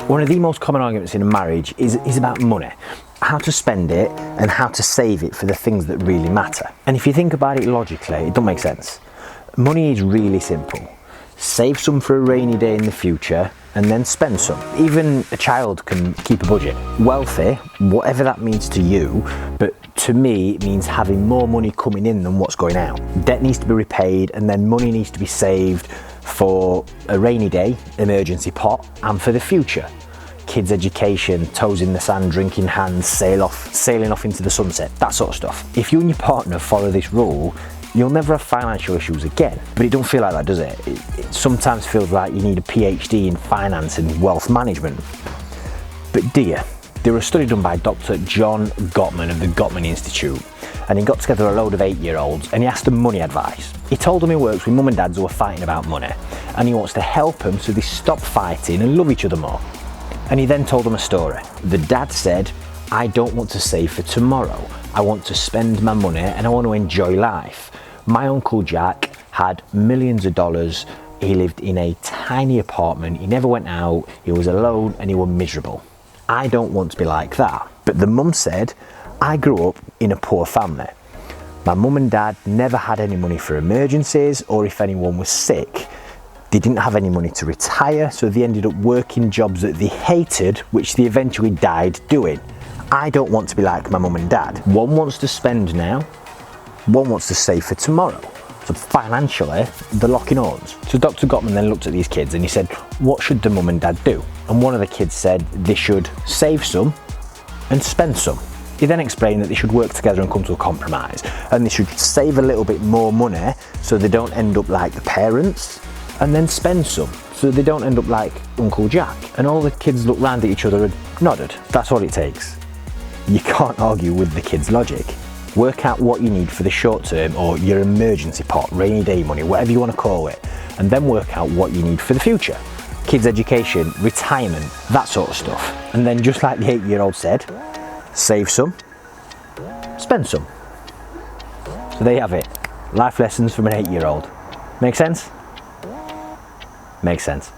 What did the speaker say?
One of the most common arguments in a marriage is about money. How to spend it and how to save it for the things that really matter. And if you think about it logically, it doesn't make sense. Money is really simple. Save some for a rainy day in the future and then spend some. Even a child can keep a budget. Wealthy, whatever that means to you, but to me it means having more money coming in than what's going out. Debt needs to be repaid and then money needs to be saved for a rainy day, emergency pot, and for the future. Kids' education, toes in the sand, drinking hands, sailing off into the sunset, that sort of stuff. If you and your partner follow this rule, you'll never have financial issues again. But it don't feel like that, does it? It sometimes feels like you need a PhD in finance and wealth management. But do you? There was a study done by Dr. John Gottman of the Gottman Institute, and he got together a load of 8-year-olds and he asked them money advice. He told them he works with mum and dads who are fighting about money, and he wants to help them so they stop fighting and love each other more. And he then told them a story. The dad said, "I don't want to save for tomorrow. I want to spend my money and I want to enjoy life. My Uncle Jack had millions of dollars. He lived in a tiny apartment. He never went out. He was alone and he was miserable. I don't want to be like that." But the mum said, "I grew up in a poor family. My mum and dad never had any money for emergencies or if anyone was sick. They didn't have any money to retire, so they ended up working jobs that they hated, which they eventually died doing. I don't want to be like my mum and dad. One wants to spend now, one wants to save for tomorrow." So financially, they're locking horns. So Dr. Gottman then looked at these kids and he said, what should the mum and dad do? And one of the kids said they should save some and spend some. He then explained that they should work together and come to a compromise, and they should save a little bit more money so they don't end up like the parents, and then spend some so they don't end up like Uncle Jack. And all the kids looked round at each other and nodded. That's all it takes. You can't argue with the kids' logic. Work out what you need for the short term or your emergency pot, rainy day money, whatever you want to call it, and then work out what you need for the future. Kids' education, retirement, that sort of stuff. And then just like the 8-year-old said, save some, spend some. So there you have it. Life lessons from an 8-year-old. Make sense? Makes sense.